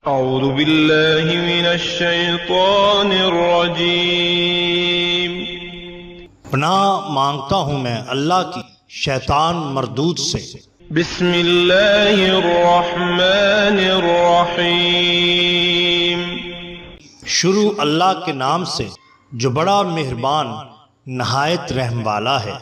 औज़ु बिल्लाहि मिनश शैतानिर रजीम। पनाह मांगता हूँ मैं अल्लाह की शैतान मरदूद से। बिस्मिल्लाहिर रहमानिर रहीम। शुरू अल्लाह के नाम से जो बड़ा मेहरबान नहायत रहम वाला है।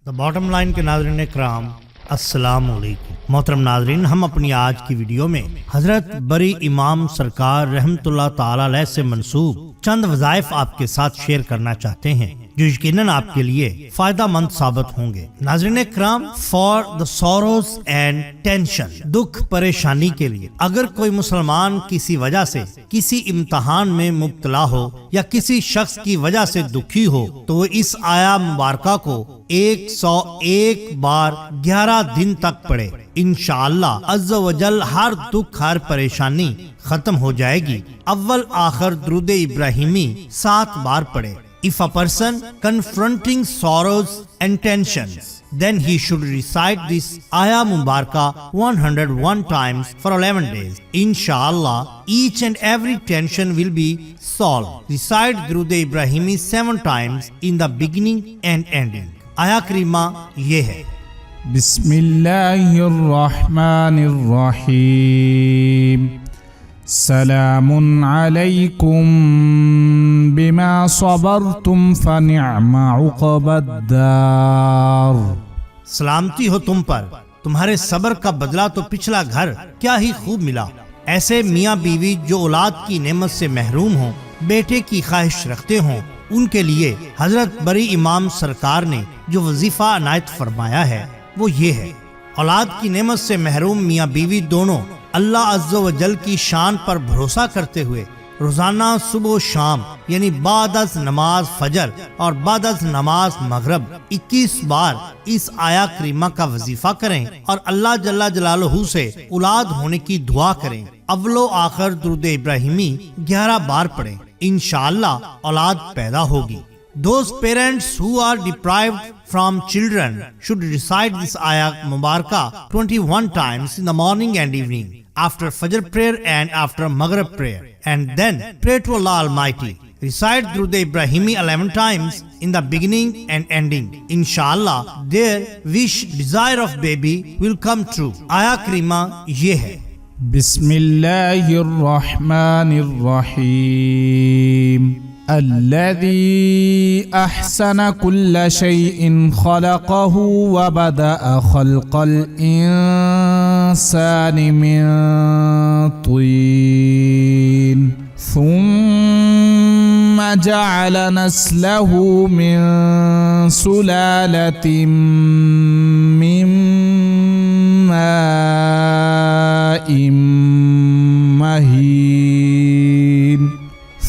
द बॉटम लाइन के नाज़रीन इकराम, अस्सलाम वालेकुम। मोहतरम नाज़रीन, हम अपनी आज की वीडियो में हजरत बरी इमाम सरकार रहमतुल्लाह ताला अलैह से मंसूब चंद वज़ाइफ आपके साथ शेयर करना चाहते हैं जो यकीनन आपके लिए फायदा मंद साबित होंगे। नाज़रीन इकराम, for the sorrows and tension, दुख परेशानी के लिए अगर कोई मुसलमान किसी वजह से किसी इम्तहान में मुब्तला हो या किसी शख्स की वजह से दुखी हो तो वो इस आया मुबारका को 101 बार 11 दिन तक पढ़े। इंशाअल्लाह अज़्ज़ व जल हर दुख हर परेशानी खत्म हो जाएगी। अव्वल आखिर दुरूद इब्राहिमी 7 बार पढ़े। If a person confronting sorrows and tensions, then he should recite this Ayah Mubarakah 101 times for 11 days. Inshallah, each and every tension will be solved. Recite Durood Ibrahimi 7 times in the beginning and ending. Ayah Karima ये है, बिस्मिल्लाहिर्रहमानिर्रहीम। सलामुन अलैकुम बिमा सबरतुम फनिअमा उक़बद्दार। सलामती हो तुम पर, तुम्हारे सब्र का बदला तो पिछला घर क्या ही खूब मिला। ऐसे मियाँ बीवी जो औलाद की नेमत से महरूम हों, बेटे की ख्वाहिश रखते हों, उनके लिए हजरत बरी इमाम सरकार ने जो वजीफा अनायत फरमाया है वो ये है। औलाद की नेमत से महरूम मियाँ बीवी दोनों अल्लाह अज़्ज़ व जल की शान पर भरोसा करते हुए रोजाना सुबह शाम यानी बाद अज़ नमाज फजर और बाद अज़ नमाज मगरब 21 बार इस आया करीमा का वजीफा करें और अल्लाह जल्ला जलालहू से औलाद होने की दुआ करें। अव्वलो आखिर दुरूद इब्राहिमी 11 बार पढ़ें। इंशाअल्लाह औलाद पैदा होगी। Those parents who are deprived from children should recite this ayah Mubarakah 21 times in the morning and evening, after Fajr prayer and after Maghrib prayer, and then pray to Allah Almighty. Recite Durood Ibrahimi 11 times in the beginning and ending. Inshallah, their wish, desire of baby will come true. Ayah Karima ये है, बिस्मिल्लाहिर्रहमानिर्रहीम। الذي أحسن كل شيء خلقه وبدأ خلق الإنسان من طين ثم جعل نسله من سلالة من ماء مهين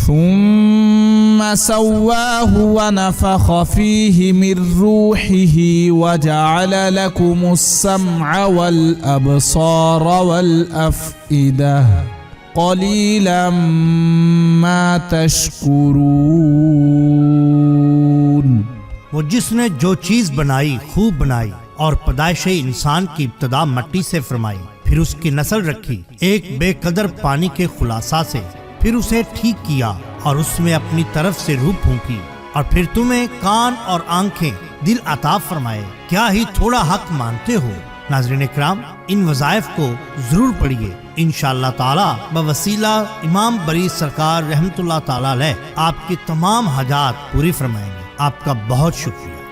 ثم سواه ونفخ فيه من روحه وجعل لكم السمع والأبصار والأفئدة قليلا ما تشكرون। वो जिसने जो चीज बनाई खूब बनाई और पैदाइश इंसान की इब्तदा मट्टी से फरमाई, फिर उसकी नस्ल रखी एक बेकदर पानी के खुलासा से, फिर उसे ठीक किया और उसमें अपनी तरफ से रूह फूंकी और फिर तुम्हें कान और आंखें दिल अता फरमाए। क्या ही थोड़ा हक मानते हो। नाज़रीन इकराम, इन वज़ाइफ को जरूर पढ़िए। इंशाअल्लाह ताला बवसीला इमाम बरी सरकार रहमतुल्लाह ताला अलैह आपकी तमाम हाजात पूरी फरमाएंगे। आपका बहुत शुक्रिया।